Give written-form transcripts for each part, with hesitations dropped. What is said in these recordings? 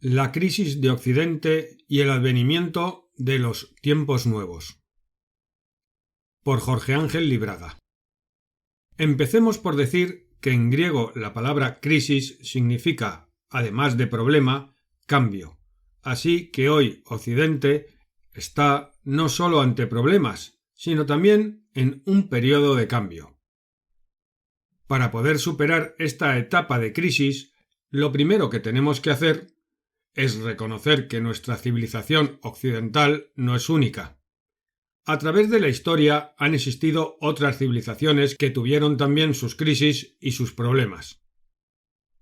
La crisis de Occidente y el advenimiento de los tiempos nuevos. Por Jorge Ángel Libraga. Empecemos por decir que en griego la palabra crisis significa, además de problema, cambio. Así que hoy Occidente está no solo ante problemas, sino también en un periodo de cambio. Para poder superar esta etapa de crisis, lo primero que tenemos que hacer es reconocer que nuestra civilización occidental no es única. A través de la historia han existido otras civilizaciones que tuvieron también sus crisis y sus problemas.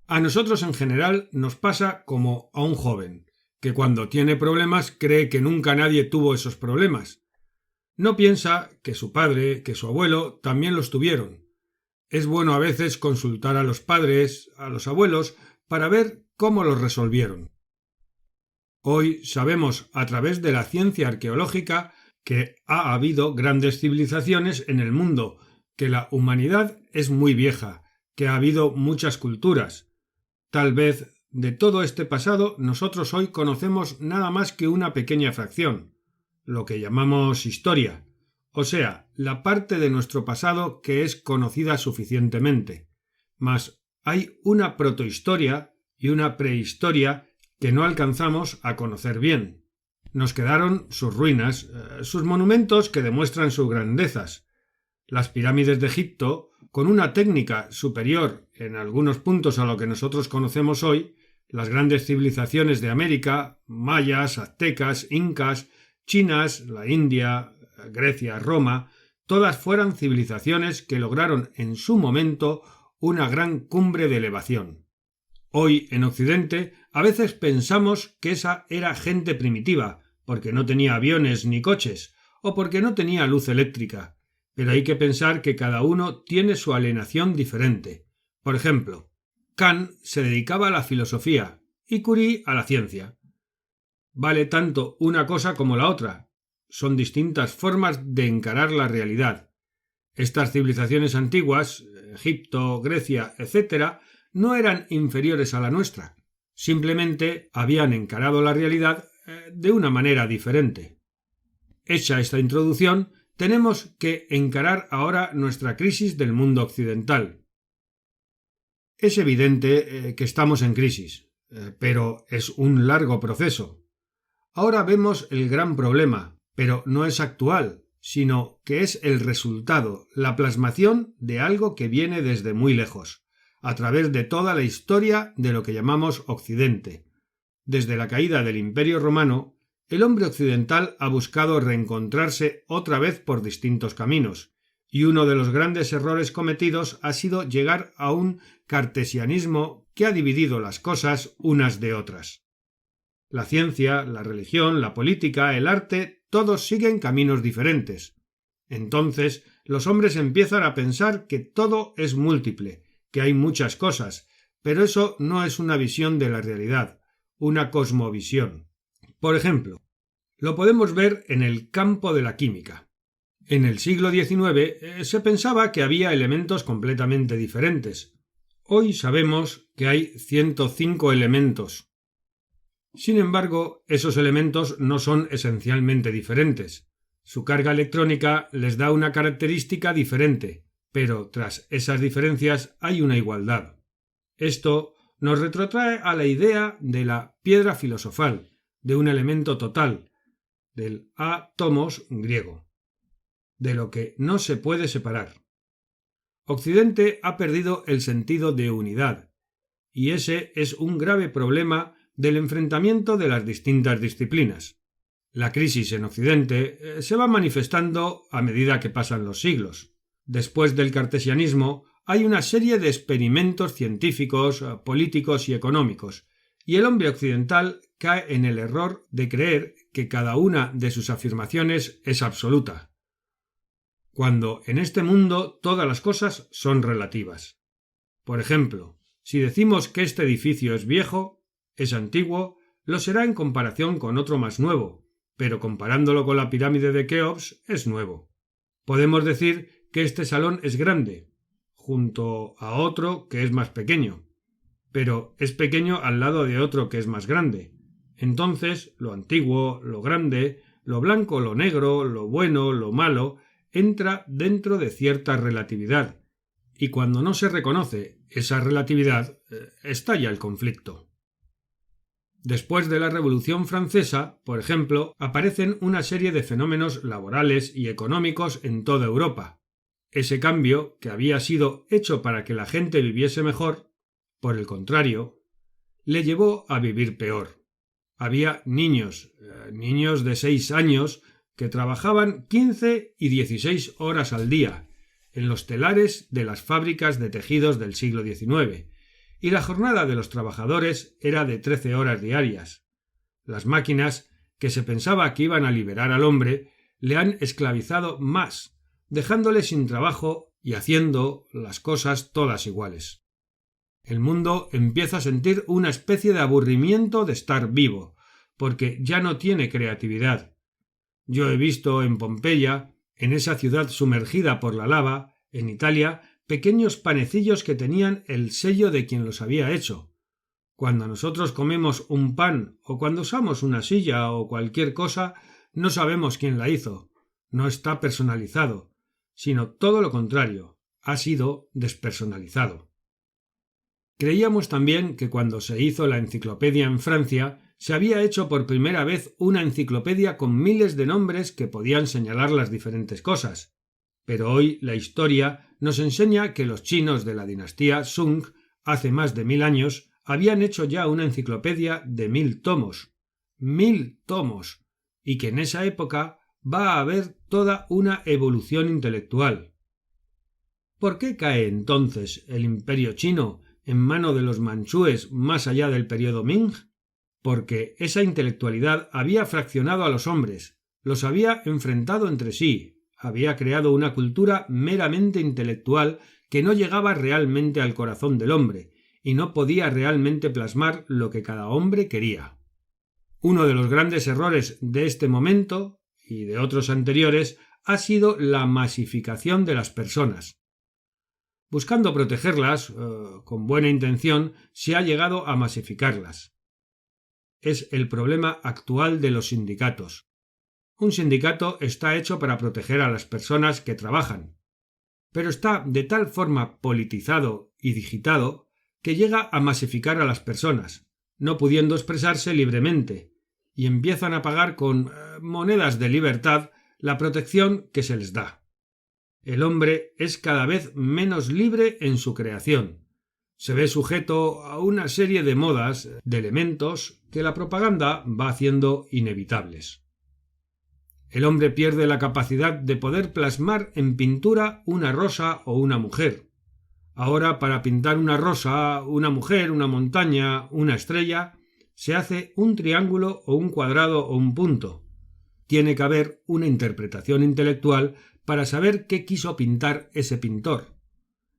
A nosotros en general nos pasa como a un joven, que cuando tiene problemas cree que nunca nadie tuvo esos problemas. No piensa que su padre, que su abuelo también los tuvieron. Es bueno a veces consultar a los padres, a los abuelos, para ver cómo los resolvieron. Hoy sabemos a través de la ciencia arqueológica que ha habido grandes civilizaciones en el mundo, que la humanidad es muy vieja, que ha habido muchas culturas. Tal vez de todo este pasado nosotros hoy conocemos nada más que una pequeña fracción, lo que llamamos historia, o sea, la parte de nuestro pasado que es conocida suficientemente. Mas hay una protohistoria y una prehistoria que no alcanzamos a conocer bien. Nos quedaron sus ruinas, sus monumentos que demuestran sus grandezas. Las pirámides de Egipto, con una técnica superior en algunos puntos a lo que nosotros conocemos hoy, las grandes civilizaciones de América, mayas, aztecas, incas, chinas, la India, Grecia, Roma, todas fueron civilizaciones que lograron en su momento una gran cumbre de elevación. Hoy, en Occidente, a veces pensamos que esa era gente primitiva, porque no tenía aviones ni coches, o porque no tenía luz eléctrica, pero hay que pensar que cada uno tiene su alienación diferente. Por ejemplo, Kant se dedicaba a la filosofía y Curie a la ciencia. Vale tanto una cosa como la otra. Son distintas formas de encarar la realidad. Estas civilizaciones antiguas, Egipto, Grecia, etc., no eran inferiores a la nuestra. Simplemente habían encarado la realidad de una manera diferente. Hecha esta introducción, tenemos que encarar ahora nuestra crisis del mundo occidental. Es evidente que estamos en crisis, pero es un largo proceso. Ahora vemos el gran problema, pero no es actual, sino que es el resultado, la plasmación de algo que viene desde muy lejos, a través de toda la historia de lo que llamamos Occidente. Desde la caída del Imperio Romano, el hombre occidental ha buscado reencontrarse otra vez por distintos caminos, y uno de los grandes errores cometidos ha sido llegar a un cartesianismo que ha dividido las cosas unas de otras. La ciencia, la religión, la política, el arte, todos siguen caminos diferentes. Entonces, los hombres empiezan a pensar que todo es múltiple, que hay muchas cosas, pero eso no es una visión de la realidad, una cosmovisión. Por ejemplo, lo podemos ver en el campo de la química. En el siglo XIX se pensaba que había elementos completamente diferentes. Hoy sabemos que hay 105 elementos. Sin embargo, esos elementos no son esencialmente diferentes. Su carga electrónica les da una característica diferente, pero tras esas diferencias hay una igualdad. Esto nos retrotrae a la idea de la piedra filosofal, de un elemento total, del átomos griego, de lo que no se puede separar. Occidente ha perdido el sentido de unidad, y ese es un grave problema del enfrentamiento de las distintas disciplinas. La crisis en Occidente se va manifestando a medida que pasan los siglos. Después del cartesianismo hay una serie de experimentos científicos, políticos y económicos, y el hombre occidental cae en el error de creer que cada una de sus afirmaciones es absoluta, cuando en este mundo todas las cosas son relativas. Por ejemplo, si decimos que este edificio es viejo, es antiguo, lo será en comparación con otro más nuevo, pero comparándolo con la pirámide de Keops es nuevo. Podemos decir que este salón es grande, junto a otro que es más pequeño, pero es pequeño al lado de otro que es más grande. Entonces, lo antiguo, lo grande, lo blanco, lo negro, lo bueno, lo malo, entra dentro de cierta relatividad, y cuando no se reconoce esa relatividad, estalla el conflicto. Después de la Revolución Francesa, por ejemplo, aparecen una serie de fenómenos laborales y económicos en toda Europa. Ese cambio, que había sido hecho para que la gente viviese mejor, por el contrario, le llevó a vivir peor. Había niños de 6 años, que trabajaban 15 y 16 horas al día en los telares de las fábricas de tejidos del siglo XIX, y la jornada de los trabajadores era de 13 horas diarias. Las máquinas, que se pensaba que iban a liberar al hombre, le han esclavizado más, dejándole sin trabajo y haciendo las cosas todas iguales. El mundo empieza a sentir una especie de aburrimiento de estar vivo, porque ya no tiene creatividad. Yo he visto en Pompeya, en esa ciudad sumergida por la lava, en Italia, pequeños panecillos que tenían el sello de quien los había hecho. Cuando nosotros comemos un pan o cuando usamos una silla o cualquier cosa, no sabemos quién la hizo. No está personalizado, sino todo lo contrario, ha sido despersonalizado. Creíamos también que cuando se hizo la enciclopedia en Francia, se había hecho por primera vez una enciclopedia con miles de nombres que podían señalar las diferentes cosas. Pero hoy la historia nos enseña que los chinos de la dinastía Sung, hace más de 1000 años, habían hecho ya una enciclopedia de 1000 tomos. 1000 tomos. Y que en esa época va a haber toda una evolución intelectual. ¿Por qué cae entonces el imperio chino en mano de los manchúes más allá del periodo Ming? Porque esa intelectualidad había fraccionado a los hombres, los había enfrentado entre sí, había creado una cultura meramente intelectual que no llegaba realmente al corazón del hombre y no podía realmente plasmar lo que cada hombre quería. Uno de los grandes errores de este momento y de otros anteriores ha sido la masificación de las personas. Buscando protegerlas, con buena intención, se ha llegado a masificarlas. Es el problema actual de los sindicatos. Un sindicato está hecho para proteger a las personas que trabajan, pero está de tal forma politizado y digitado que llega a masificar a las personas, no pudiendo expresarse libremente, y empiezan a pagar con monedas de libertad la protección que se les da. El hombre es cada vez menos libre en su creación. Se ve sujeto a una serie de modas, de elementos que la propaganda va haciendo inevitables. El hombre pierde la capacidad de poder plasmar en pintura una rosa o una mujer. Ahora, para pintar una rosa, una mujer, una montaña, una estrella, se hace un triángulo o un cuadrado o un punto. Tiene que haber una interpretación intelectual para saber qué quiso pintar ese pintor.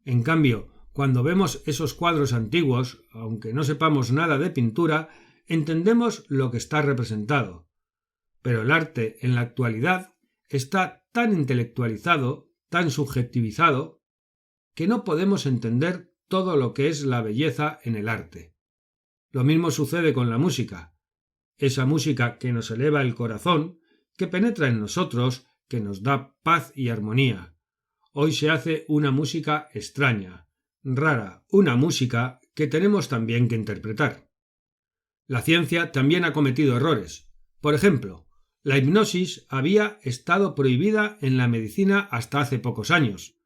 En cambio, cuando vemos esos cuadros antiguos, aunque no sepamos nada de pintura, entendemos lo que está representado. Pero el arte en la actualidad está tan intelectualizado, tan subjetivizado, que no podemos entender todo lo que es la belleza en el arte. Lo mismo sucede con la música. Esa música que nos eleva el corazón, que penetra en nosotros, que nos da paz y armonía. Hoy se hace una música extraña, rara, una música que tenemos también que interpretar. La ciencia también ha cometido errores. Por ejemplo, la hipnosis había estado prohibida en la medicina hasta hace pocos años,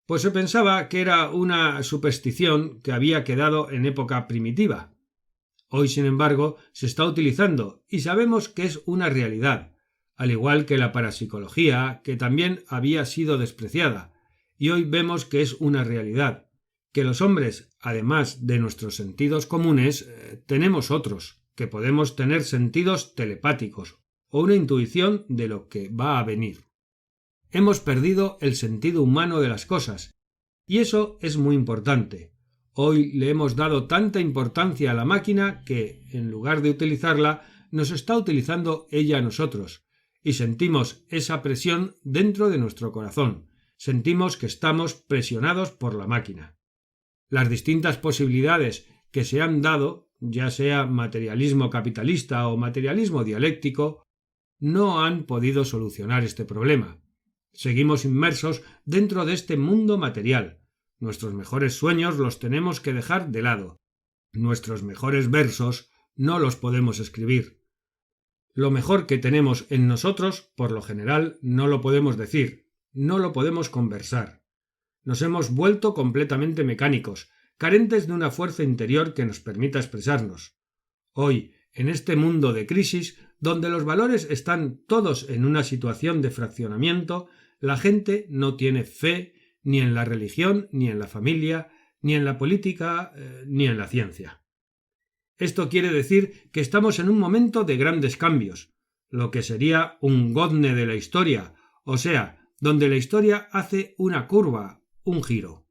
pues se pensaba que era una superstición que había quedado en época primitiva. Hoy, sin embargo, se está utilizando y sabemos que es una realidad, al igual que la parapsicología, que también había sido despreciada, y hoy vemos que es una realidad, que los hombres, además de nuestros sentidos comunes, tenemos otros, que podemos tener sentidos telepáticos o una intuición de lo que va a venir. Hemos perdido el sentido humano de las cosas, y eso es muy importante. Hoy le hemos dado tanta importancia a la máquina que, en lugar de utilizarla, nos está utilizando ella a nosotros, y sentimos esa presión dentro de nuestro corazón. Sentimos que estamos presionados por la máquina. Las distintas posibilidades que se han dado, ya sea materialismo capitalista o materialismo dialéctico, no han podido solucionar este problema. Seguimos inmersos dentro de este mundo material. Nuestros mejores sueños los tenemos que dejar de lado. Nuestros mejores versos no los podemos escribir. Lo mejor que tenemos en nosotros, por lo general, no lo podemos decir, no lo podemos conversar. Nos hemos vuelto completamente mecánicos, carentes de una fuerza interior que nos permita expresarnos. Hoy, en este mundo de crisis, donde los valores están todos en una situación de fraccionamiento, la gente no tiene fe ni en la religión, ni en la familia, ni en la política, ni en la ciencia. Esto quiere decir que estamos en un momento de grandes cambios, lo que sería un gozne de la historia, o sea, donde la historia hace una curva, un giro.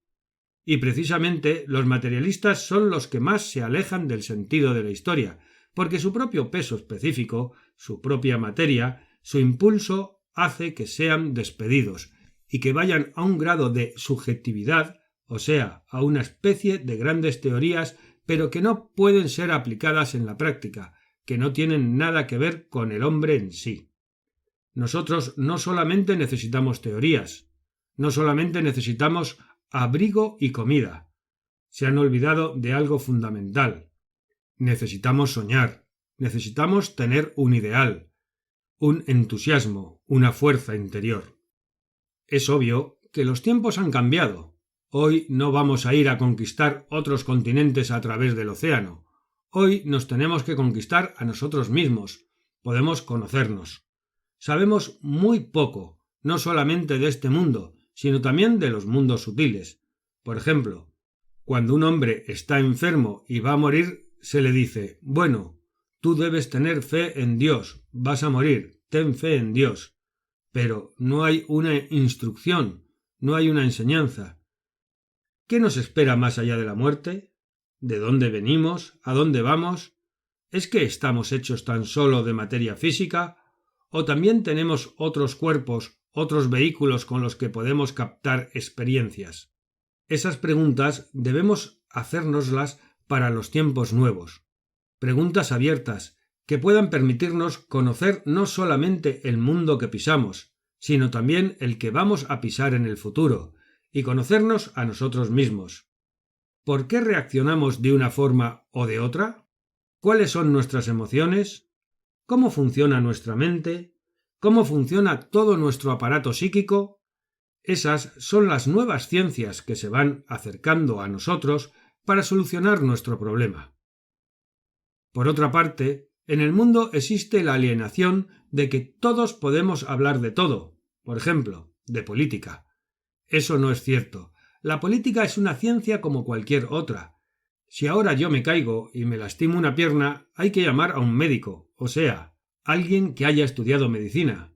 Y precisamente los materialistas son los que más se alejan del sentido de la historia, porque su propio peso específico, su propia materia, su impulso hace que sean despedidos y que vayan a un grado de subjetividad, o sea, a una especie de grandes teorías, pero que no pueden ser aplicadas en la práctica, que no tienen nada que ver con el hombre en sí. Nosotros no solamente necesitamos teorías, no solamente necesitamos abrigo y comida. Se han olvidado de algo fundamental. Necesitamos soñar, necesitamos tener un ideal, un entusiasmo, una fuerza interior. Es obvio que los tiempos han cambiado. Hoy no vamos a ir a conquistar otros continentes a través del océano. Hoy nos tenemos que conquistar a nosotros mismos. Podemos conocernos. Sabemos muy poco, no solamente de este mundo, sino también de los mundos sutiles. Por ejemplo, cuando un hombre está enfermo y va a morir, se le dice: bueno, tú debes tener fe en Dios, vas a morir, ten fe en Dios. Pero no hay una instrucción, no hay una enseñanza. ¿Qué nos espera más allá de la muerte? ¿De dónde venimos? ¿A dónde vamos? ¿Es que estamos hechos tan solo de materia física? ¿O también tenemos otros cuerpos, otros vehículos con los que podemos captar experiencias? Esas preguntas debemos hacérnoslas para los tiempos nuevos. Preguntas abiertas que puedan permitirnos conocer no solamente el mundo que pisamos, sino también el que vamos a pisar en el futuro, y conocernos a nosotros mismos. ¿Por qué reaccionamos de una forma o de otra? ¿Cuáles son nuestras emociones? ¿Cómo funciona nuestra mente? ¿Cómo funciona todo nuestro aparato psíquico? Esas son las nuevas ciencias que se van acercando a nosotros para solucionar nuestro problema. Por otra parte, en el mundo existe la alienación de que todos podemos hablar de todo, por ejemplo, de política. Eso no es cierto. La política es una ciencia como cualquier otra. Si ahora yo me caigo y me lastimo una pierna, hay que llamar a un médico, o sea, alguien que haya estudiado medicina.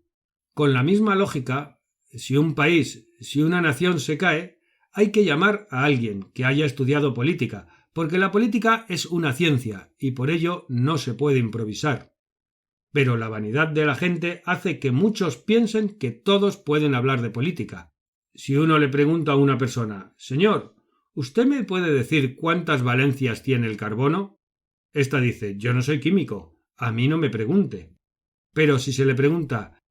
Con la misma lógica, si un país, si una nación se cae, hay que llamar a alguien que haya estudiado política, porque la política es una ciencia y por ello no se puede improvisar. Pero la vanidad de la gente hace que muchos piensen que todos pueden hablar de política. Si uno le pregunta a una persona: «Señor, ¿usted me puede decir cuántas valencias tiene el carbono?», ésta dice: «Yo no soy químico, a mí no me pregunte». Pero si se le pregunta: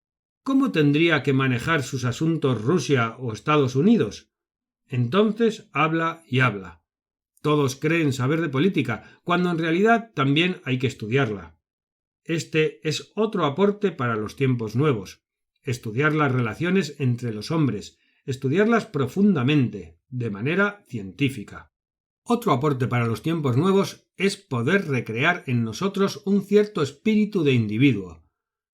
«¿Cómo tendría que manejar sus asuntos Rusia o Estados Unidos?», entonces habla y habla. Todos creen saber de política, cuando en realidad también hay que estudiarla. Este es otro aporte para los tiempos nuevos: estudiar las relaciones entre los hombres, estudiarlas profundamente, de manera científica. Otro aporte para los tiempos nuevos es poder recrear en nosotros un cierto espíritu de individuo,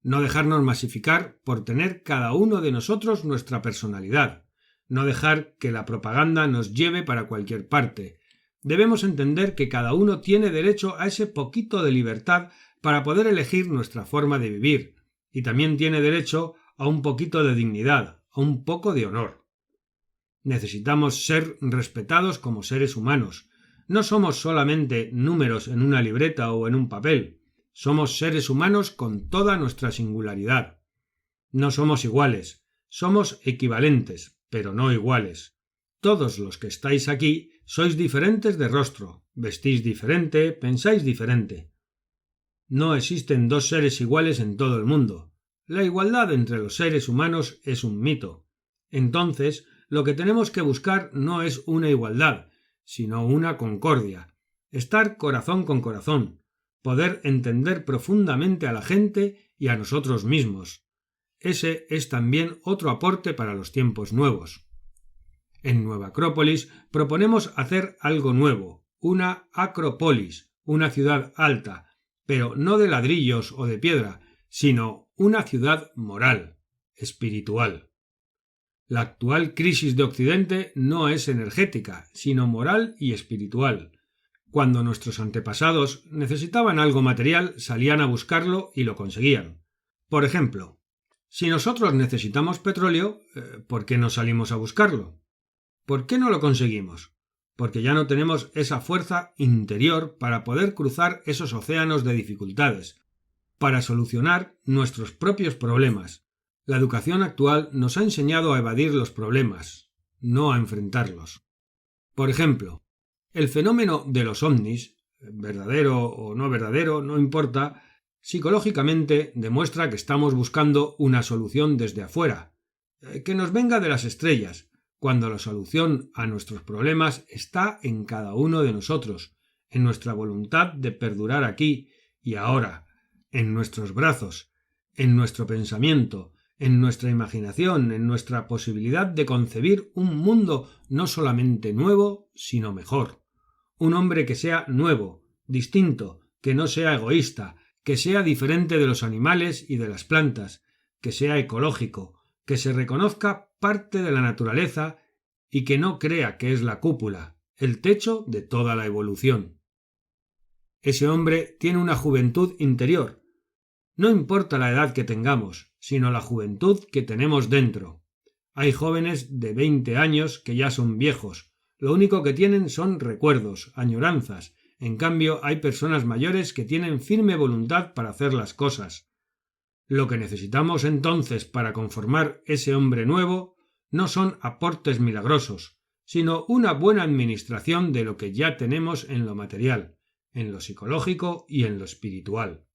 no dejarnos masificar por tener cada uno de nosotros nuestra personalidad, no dejar que la propaganda nos lleve para cualquier parte. Debemos entender que cada uno tiene derecho a ese poquito de libertad para poder elegir nuestra forma de vivir, y también tiene derecho a un poquito de dignidad, a un poco de honor. Necesitamos ser respetados como seres humanos. No somos solamente números en una libreta o en un papel. Somos seres humanos con toda nuestra singularidad. No somos iguales, somos equivalentes, pero no iguales. Todos los que estáis aquí sois diferentes de rostro, vestís diferente, pensáis diferente. No existen dos seres iguales en todo el mundo. La igualdad entre los seres humanos es un mito. Entonces, lo que tenemos que buscar no es una igualdad, sino una concordia. Estar corazón con corazón, poder entender profundamente a la gente y a nosotros mismos. Ese es también otro aporte para los tiempos nuevos. En Nueva Acrópolis proponemos hacer algo nuevo, una acrópolis, una ciudad alta, pero no de ladrillos o de piedra, sino una ciudad moral, espiritual. La actual crisis de Occidente no es energética, sino moral y espiritual. Cuando nuestros antepasados necesitaban algo material, salían a buscarlo y lo conseguían. Por ejemplo, si nosotros necesitamos petróleo, ¿por qué no salimos a buscarlo? ¿Por qué no lo conseguimos? Porque ya no tenemos esa fuerza interior para poder cruzar esos océanos de dificultades, para solucionar nuestros propios problemas. La educación actual nos ha enseñado a evadir los problemas, no a enfrentarlos. Por ejemplo, el fenómeno de los ovnis, verdadero o no verdadero, no importa, psicológicamente demuestra que estamos buscando una solución desde afuera, que nos venga de las estrellas, cuando la solución a nuestros problemas está en cada uno de nosotros, en nuestra voluntad de perdurar aquí y ahora, en nuestros brazos, en nuestro pensamiento, en nuestra imaginación, en nuestra posibilidad de concebir un mundo no solamente nuevo, sino mejor. Un hombre que sea nuevo, distinto, que no sea egoísta, que sea diferente de los animales y de las plantas, que sea ecológico, que se reconozca parte de la naturaleza y que no crea que es la cúpula, el techo de toda la evolución. Ese hombre tiene una juventud interior. No importa la edad que tengamos, sino la juventud que tenemos dentro. Hay jóvenes de 20 años que ya son viejos. Lo único que tienen son recuerdos, añoranzas. En cambio, hay personas mayores que tienen firme voluntad para hacer las cosas. Lo que necesitamos entonces para conformar ese hombre nuevo no son aportes milagrosos, sino una buena administración de lo que ya tenemos en lo material, en lo psicológico y en lo espiritual.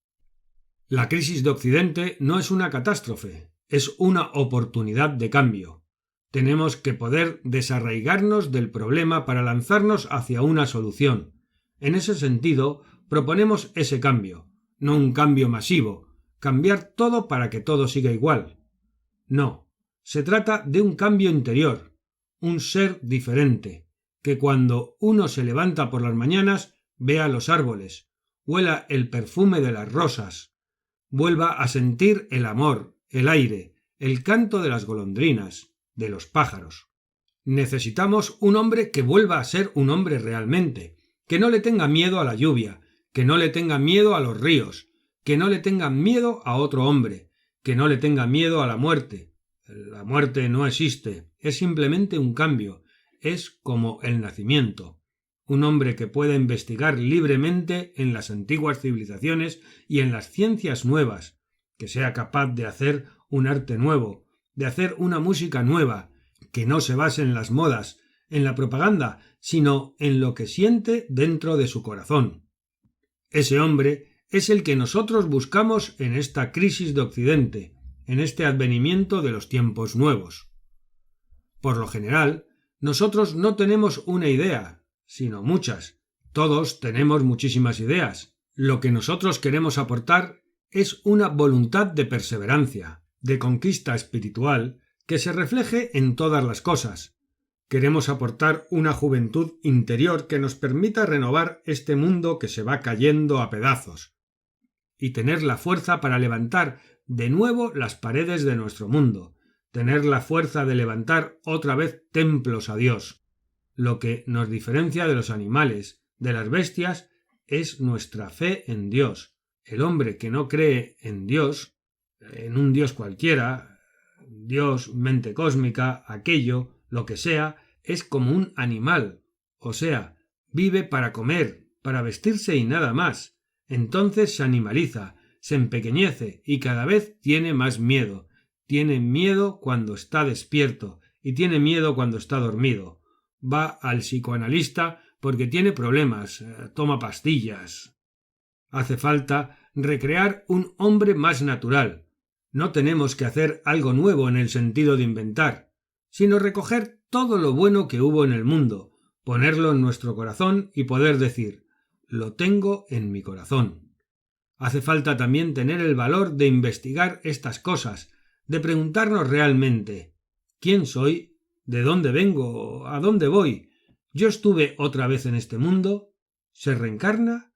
La crisis de Occidente no es una catástrofe, es una oportunidad de cambio. Tenemos que poder desarraigarnos del problema para lanzarnos hacia una solución. En ese sentido, proponemos ese cambio, no un cambio masivo, cambiar todo para que todo siga igual. No, se trata de un cambio interior, un ser diferente, que cuando uno se levanta por las mañanas vea los árboles, huela el perfume de las rosas, vuelva a sentir el amor, el aire, el canto de las golondrinas, de los pájaros. Necesitamos un hombre que vuelva a ser un hombre realmente, que no le tenga miedo a la lluvia, que no le tenga miedo a los ríos, que no le tenga miedo a otro hombre, que no le tenga miedo a la muerte. La muerte no existe, es simplemente un cambio, es como el nacimiento. Un hombre que pueda investigar libremente en las antiguas civilizaciones y en las ciencias nuevas, que sea capaz de hacer un arte nuevo, de hacer una música nueva, que no se base en las modas, en la propaganda, sino en lo que siente dentro de su corazón. Ese hombre es el que nosotros buscamos en esta crisis de Occidente, en este advenimiento de los tiempos nuevos. Por lo general, nosotros no tenemos una idea, sino muchas. Todos tenemos muchísimas ideas. Lo que nosotros queremos aportar es una voluntad de perseverancia, de conquista espiritual, que se refleje en todas las cosas. Queremos aportar una juventud interior que nos permita renovar este mundo que se va cayendo a pedazos, y tener la fuerza para levantar de nuevo las paredes de nuestro mundo, tener la fuerza de levantar otra vez templos a Dios. Lo que nos diferencia de los animales, de las bestias, es nuestra fe en Dios. El hombre que no cree en Dios, en un Dios cualquiera, Dios, mente cósmica, aquello, lo que sea, es como un animal, o sea, vive para comer, para vestirse y nada más. Entonces se animaliza, se empequeñece y cada vez tiene más miedo. Tiene miedo cuando está despierto y tiene miedo cuando está dormido. Va al psicoanalista porque tiene problemas, toma pastillas. Hace falta recrear un hombre más natural. No tenemos que hacer algo nuevo en el sentido de inventar, sino recoger todo lo bueno que hubo en el mundo, ponerlo en nuestro corazón y poder decir: lo tengo en mi corazón. Hace falta también tener el valor de investigar estas cosas, de preguntarnos realmente: ¿quién soy? ¿De dónde vengo? ¿A dónde voy? ¿Yo estuve otra vez en este mundo? ¿Se reencarna?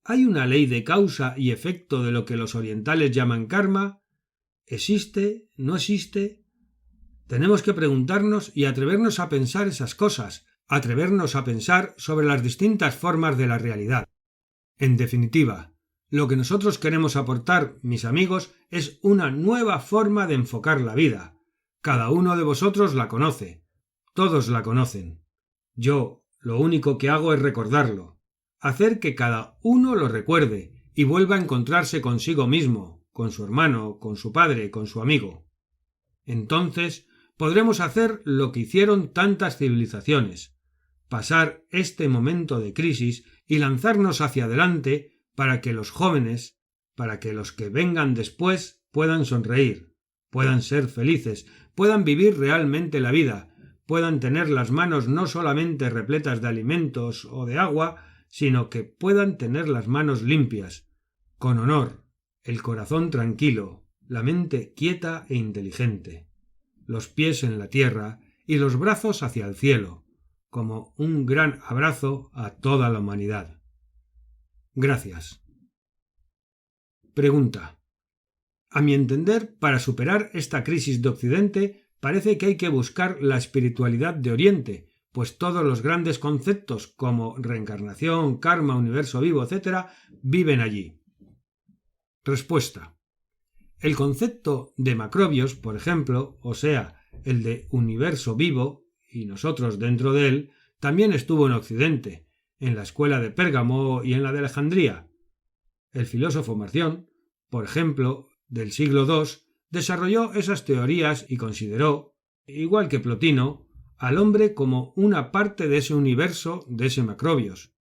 ¿Hay una ley de causa y efecto de lo que los orientales llaman karma? ¿Existe? ¿No existe? Tenemos que preguntarnos y atrevernos a pensar esas cosas, atrevernos a pensar sobre las distintas formas de la realidad. En definitiva, lo que nosotros queremos aportar, mis amigos, es una nueva forma de enfocar la vida. Cada uno de vosotros la conoce. Todos la conocen. Yo lo único que hago es recordarlo, hacer que cada uno lo recuerde y vuelva a encontrarse consigo mismo, con su hermano, con su padre, con su amigo. Entonces podremos hacer lo que hicieron tantas civilizaciones: pasar este momento de crisis y lanzarnos hacia adelante para que los jóvenes, para que los que vengan después puedan sonreír, puedan ser felices, puedan vivir realmente la vida, puedan tener las manos no solamente repletas de alimentos o de agua, sino que puedan tener las manos limpias, con honor, el corazón tranquilo, la mente quieta e inteligente, los pies en la tierra y los brazos hacia el cielo, como un gran abrazo a toda la humanidad. Gracias. Pregunta. A mi entender, para superar esta crisis de Occidente, parece que hay que buscar la espiritualidad de Oriente, pues todos los grandes conceptos como reencarnación, karma, universo vivo, etc., viven allí. Respuesta. El concepto de Macrobios, por ejemplo, o sea, el de universo vivo, y nosotros dentro de él, también estuvo en Occidente, en la escuela de Pérgamo y en la de Alejandría. El filósofo Marción, por ejemplo, del siglo II, desarrolló esas teorías y consideró, igual que Plotino, al hombre como una parte de ese universo, de ese Macrobios.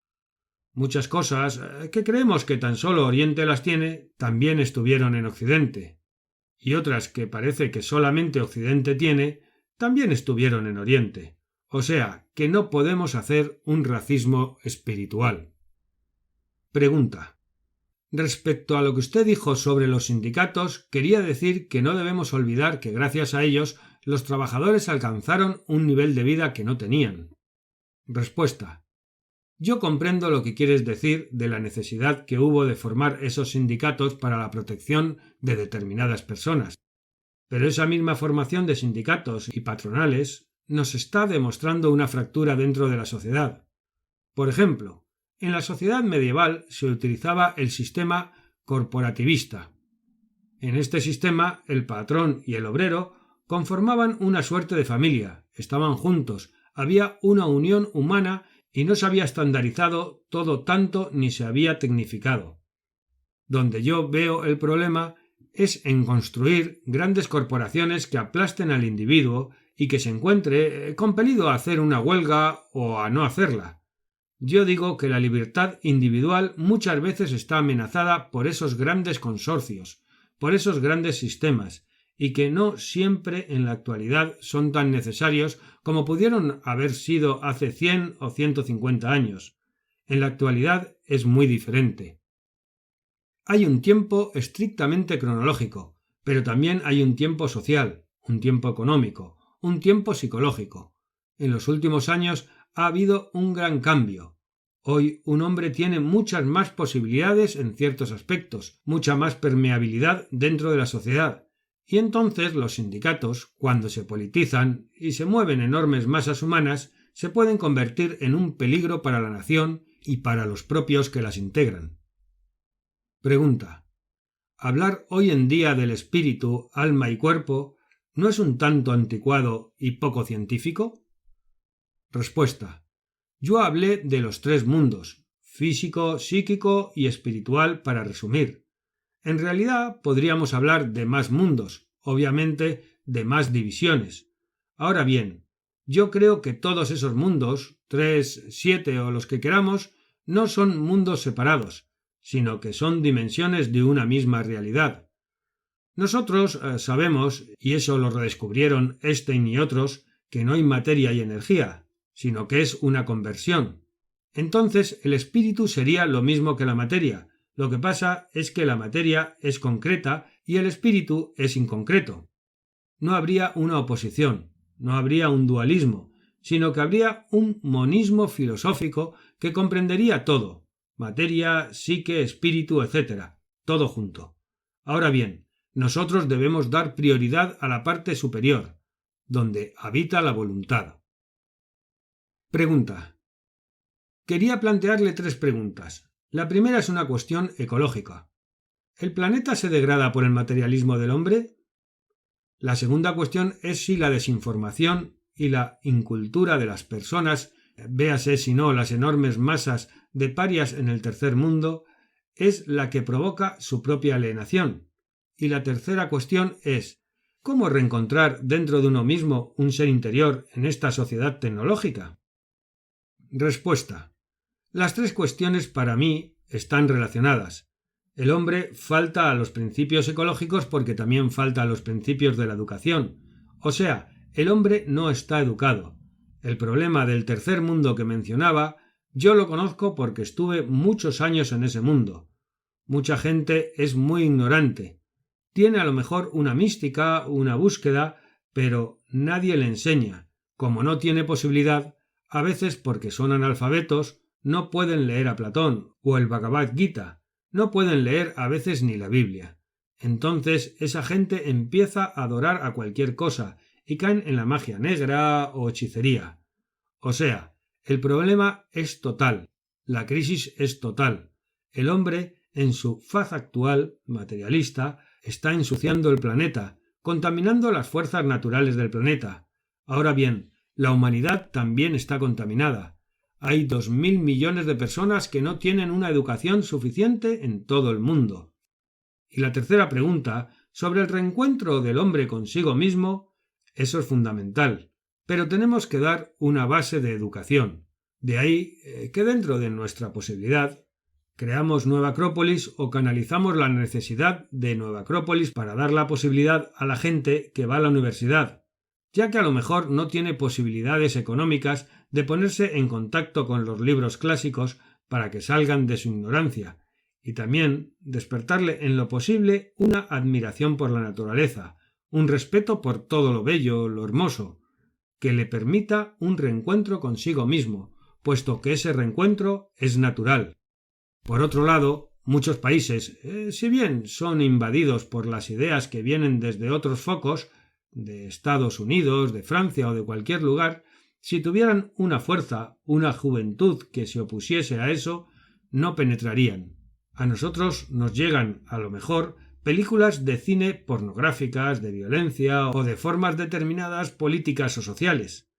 Muchas cosas que creemos que tan solo Oriente las tiene, también estuvieron en Occidente, y otras que parece que solamente Occidente tiene, también estuvieron en Oriente. O sea, que no podemos hacer un racismo espiritual. Pregunta. Respecto a lo que usted dijo sobre los sindicatos, quería decir que no debemos olvidar que gracias a ellos los trabajadores alcanzaron un nivel de vida que no tenían. Respuesta. Yo comprendo lo que quieres decir de la necesidad que hubo de formar esos sindicatos para la protección de determinadas personas. Pero esa misma formación de sindicatos y patronales nos está demostrando una fractura dentro de la sociedad. Por ejemplo, en la sociedad medieval se utilizaba el sistema corporativista. En este sistema, el patrón y el obrero conformaban una suerte de familia, estaban juntos, había una unión humana y no se había estandarizado todo tanto ni se había tecnificado. Donde yo veo el problema es en construir grandes corporaciones que aplasten al individuo y que se encuentre compelido a hacer una huelga o a no hacerla. Yo digo que la libertad individual muchas veces está amenazada por esos grandes consorcios, por esos grandes sistemas, y que no siempre en la actualidad son tan necesarios como pudieron haber sido hace 100 o 150 años. En la actualidad es muy diferente. Hay un tiempo estrictamente cronológico, pero también hay un tiempo social, un tiempo económico, un tiempo psicológico. En los últimos años ha habido un gran cambio. Hoy un hombre tiene muchas más posibilidades en ciertos aspectos, mucha más permeabilidad dentro de la sociedad, y entonces los sindicatos, cuando se politizan y se mueven enormes masas humanas, se pueden convertir en un peligro para la nación y para los propios que las integran. Pregunta. ¿Hablar hoy en día del espíritu, alma y cuerpo no es un tanto anticuado y poco científico? Respuesta. Yo hablé de los tres mundos, físico, psíquico y espiritual, para resumir. En realidad podríamos hablar de más mundos, obviamente de más divisiones. Ahora bien, Yo creo que todos esos mundos, 3, 7 o los que queramos, no son mundos separados, sino que son dimensiones de una misma realidad. Nosotros sabemos, y eso lo redescubrieron Einstein y otros, que no hay materia y energía, sino que es una conversión. Entonces el espíritu sería lo mismo que la materia. Lo que pasa es que la materia es concreta y el espíritu es inconcreto. No habría una oposición, no habría un dualismo, sino que habría un monismo filosófico que comprendería todo, materia, psique, espíritu, etc., todo junto. Ahora bien, nosotros debemos dar prioridad a la parte superior, donde habita la voluntad. Pregunta. Quería plantearle 3 preguntas. La primera es una cuestión ecológica. ¿El planeta se degrada por el materialismo del hombre? La segunda cuestión es si la desinformación y la incultura de las personas, véase si no las enormes masas de parias en el tercer mundo, es la que provoca su propia alienación. Y la tercera cuestión es ¿cómo reencontrar dentro de uno mismo un ser interior en esta sociedad tecnológica? Respuesta. Las 3 cuestiones para mí están relacionadas. El hombre falta a los principios ecológicos porque también falta a los principios de la educación. O sea, el hombre no está educado. El problema del tercer mundo que mencionaba, yo lo conozco porque estuve muchos años en ese mundo. Mucha gente es muy ignorante. Tiene a lo mejor una mística, una búsqueda, pero nadie le enseña. Como no tiene posibilidad, a veces porque son analfabetos, no pueden leer a Platón o el Bhagavad Gita, no pueden leer a veces ni la Biblia. Entonces esa gente empieza a adorar a cualquier cosa y caen en la magia negra o hechicería. O sea, el problema es total, la crisis es total. El hombre, en su faz actual, materialista, está ensuciando el planeta, contaminando las fuerzas naturales del planeta. Ahora bien, la humanidad también está contaminada. Hay 2.000 millones de personas que no tienen una educación suficiente en todo el mundo. Y la tercera pregunta, sobre el reencuentro del hombre consigo mismo, eso es fundamental, pero tenemos que dar una base de educación. De ahí que dentro de nuestra posibilidad creamos Nueva Acrópolis o canalizamos la necesidad de Nueva Acrópolis para dar la posibilidad a la gente que va a la universidad, ya que a lo mejor no tiene posibilidades económicas de ponerse en contacto con los libros clásicos para que salgan de su ignorancia, y también despertarle en lo posible una admiración por la naturaleza, un respeto por todo lo bello, lo hermoso, que le permita un reencuentro consigo mismo, puesto que ese reencuentro es natural. Por otro lado, muchos países, si bien son invadidos por las ideas que vienen desde otros focos, de Estados Unidos, de Francia o de cualquier lugar, si tuvieran una fuerza, una juventud que se opusiese a eso, no penetrarían. A nosotros nos llegan, a lo mejor, películas de cine pornográficas, de violencia o de formas determinadas políticas o sociales.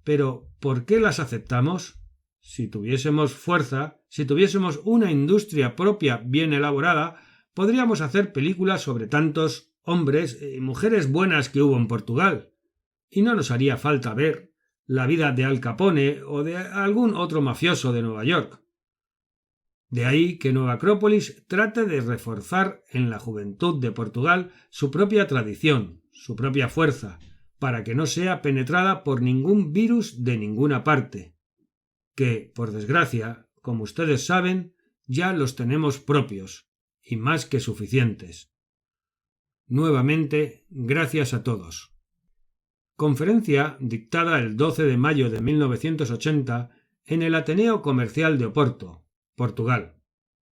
Pero, ¿por qué las aceptamos? Si tuviésemos fuerza, si tuviésemos una industria propia bien elaborada, podríamos hacer películas sobre tantos hombres y mujeres buenas que hubo en Portugal. Y no nos haría falta ver la vida de Al Capone o de algún otro mafioso de Nueva York. De ahí que Nueva Acrópolis trate de reforzar en la juventud de Portugal su propia tradición, su propia fuerza, para que no sea penetrada por ningún virus de ninguna parte, que, por desgracia, como ustedes saben, ya los tenemos propios, y más que suficientes. Nuevamente, gracias a todos. Conferencia dictada el 12 de mayo de 1980 en el Ateneo Comercial de Oporto, Portugal.